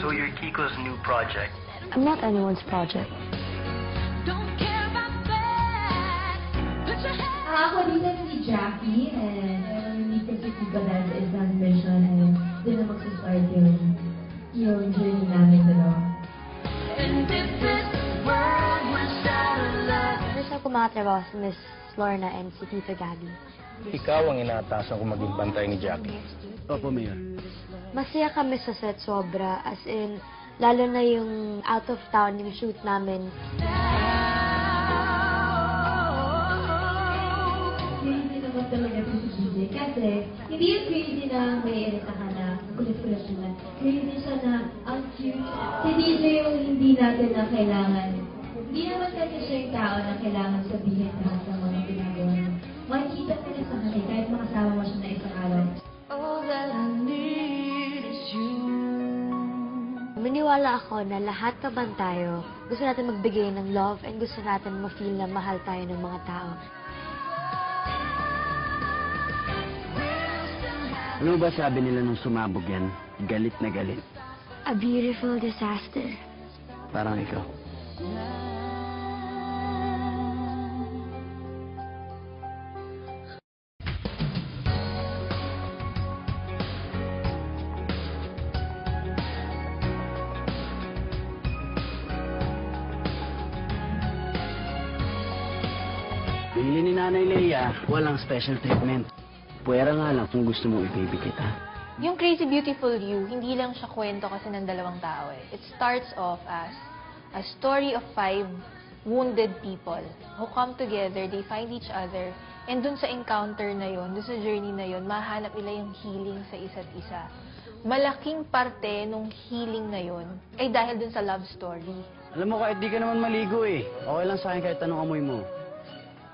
So you're Kiko's new project? I'm not anyone's project. Ako dito si Jackie, and nandito si Kiko dahil is on mission, and doon na magsistart yung journey namin dalawa. First ako makatrabaho si Miss Lorna and si Tita Gabby. Ikaw ang inaatasan kong maging bantay ni Jackie. Opo, Mayor. Masaya kami sa set sobra, as in, lalo na yung out of town, yung shoot namin. Crazy naman talaga si DJ kasi hindi yung crazy na may erita ka na kulit-kulit na. Crazy siya na ang cute. Si DJ yung hindi natin na kailangan. Hindi naman kasi siya yung tao na kailangan sabihin lahat ng mga ginagawa niya. Makikita ko na sa kanya kahit makasama mo siya na isang araw. Maniwala ako na lahat naman tayo, gusto natin magbigay ng love and gusto natin ma-feel na mahal tayo ng mga tao. Ano ba sabi nila nung sumabog yan? Galit na galit. A beautiful disaster. Parang ikaw. Bili ni Nanay Leia, walang special treatment. Puwera nga lang kung gusto mo ibibigit, ha? Yung Crazy Beautiful You, hindi lang siya kwento kasi ng dalawang tao eh. It starts off as a story of 5 wounded people who come together, they find each other, and dun sa encounter na yon, dun sa journey na yon, mahanap nila yung healing sa isa't isa. Malaking parte nung healing na yon ay dahil dun sa love story. Alam mo, kahit di ka naman maligo eh. Okay lang sa akin kahit anong amoy mo.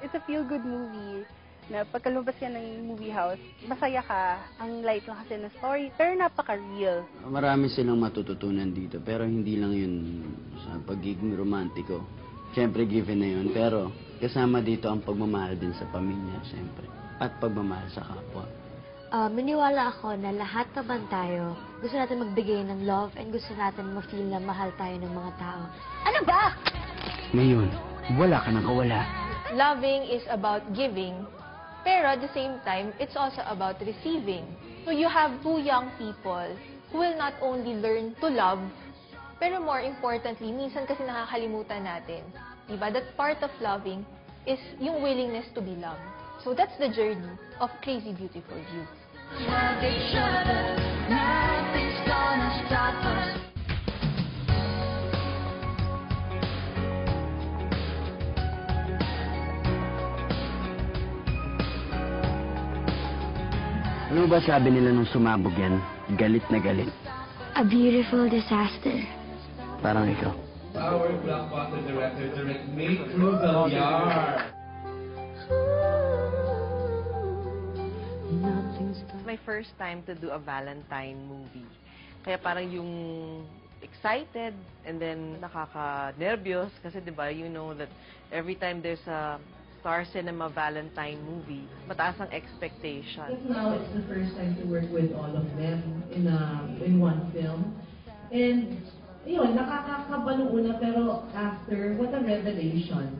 It's a feel-good movie na pagkalabas ka ng movie house, masaya ka. Ang light lang kasi ng story, pero napaka-real. Marami silang matututunan dito, pero hindi lang yun sa pagiging romantiko. Siyempre, given na yun, pero kasama dito ang pagmamahal din sa pamilya, siyempre. At pagmamahal sa kapwa. Maniwala ako na lahat naman tayo, gusto natin magbigay ng love and gusto natin ma-feel na mahal tayo ng mga tao. Ano ba? Ngayon, wala ka nang kawala. Loving is about giving, pero at the same time, it's also about receiving. So you have 2 young people who will not only learn to love, pero more importantly, minsan kasi nakakalimutan natin, diba? That part of loving is yung willingness to be loved. So that's the journey of Crazy Beautiful You. Ano ba sabi nila nung sumabog yan? Galit na galit. A beautiful disaster. Parang ikaw. Our blockbuster director, Direct May Cruz Aviar. My first time to do a Valentine movie. Kaya parang yung excited and then nakaka-nervyos kasi 'di ba, you know that every time there's a Star Cinema Valentine movie, mataas ang expectation. Now it's the first time to work with all of them in one film. And yun, nakakakaba nung una, pero after, what a revelation.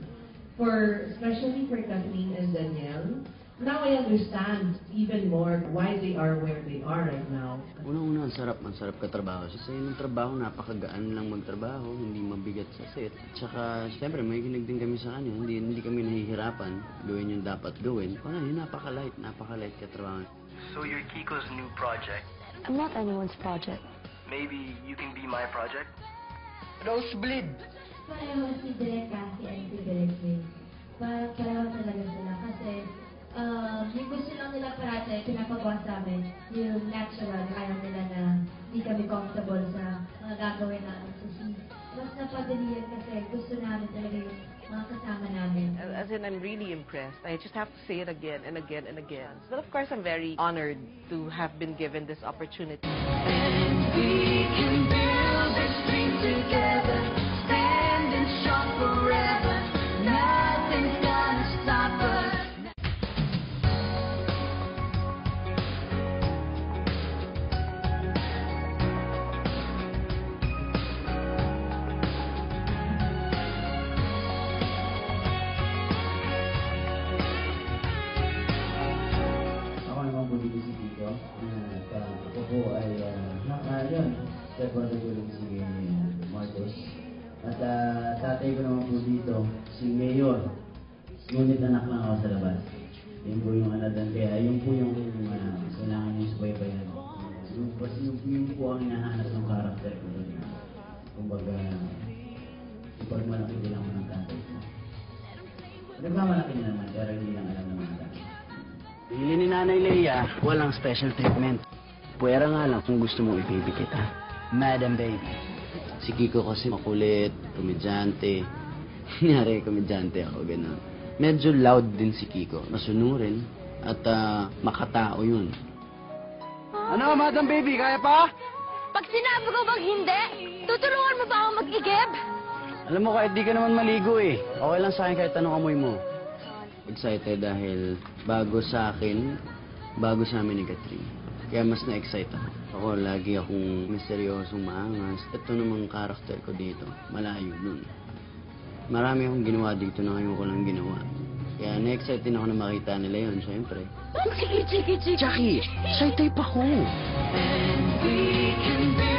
Especially for Kathleen and Danielle. Now I understand even more why they are where they are right now. Unang-una, ang sarap katrabaho. Sa yung trabaho, napakagaan lang magtrabaho, hindi mabigat sa set. At saka, siyempre, may kinig din kami sa kanya. Hindi kami nahihirapan gawin yung dapat gawin. Yun, napaka-light katrabaho. So you're Kiko's new project? I'm not anyone's project. Maybe you can be my project? Rosebleed! Pareho si Direk Cassie and si Direk May. Pareho talaga sila kasi yung gusto lang nila parate, pinapagawa sa amin, yung natural, ayaw nila na hindi kami comfortable sa mga gagawin namin sa scene. Mas napadali yan kasi gusto namin talaga yung mga kasama namin. As in, I'm really impressed. I just have to say it again and again and again. But of course, I'm very honored to have been given this opportunity. And we can build this dream together, standing strong forever. Nothing's gonna stop us. yun, stepbrother ko yung si Marcos. At tatay ko naman po dito, si Mayor. Ngunit anak lang ako sa labas. Yun po yung ano doon. Kaya yun po yung kailangan yung subaybayan. Yung po ang hinahanap ng karakter ko doon. Kumbaga, ipagmalaki din ako ng tatay ko. Nagmamalaki niya naman, pero hindi lang alam ng mga tatay. Pili ni Nanay Leia, walang special treatment. Puwera nga lang kung gusto mong i-baby kita. Madam Baby. Si Kiko kasi makulit, komedyante. Kunyari, komedyante ako, gano'n. Medyo loud din si Kiko. Masunurin at makatao yun. Ano, Madam Baby? Kaya pa? Pag sinabi ko bang hindi, tutulungan mo ba ako mag-igib? Alam mo, kahit di ka naman maligo eh. Okay lang sa akin kahit anong amoy mo. Excited dahil bago sa akin, bago sa amin ni Catherine. Kaya mas na-excite ako. Ako, lagi akong misteryosong maangas. Ito namang karakter ko dito, malayo nun. Marami akong ginawa dito na ngayon ko lang ginawa. Kaya na-excite din ako na makita nila yun, syempre. Sige. Jackie, shy type ako. And we can build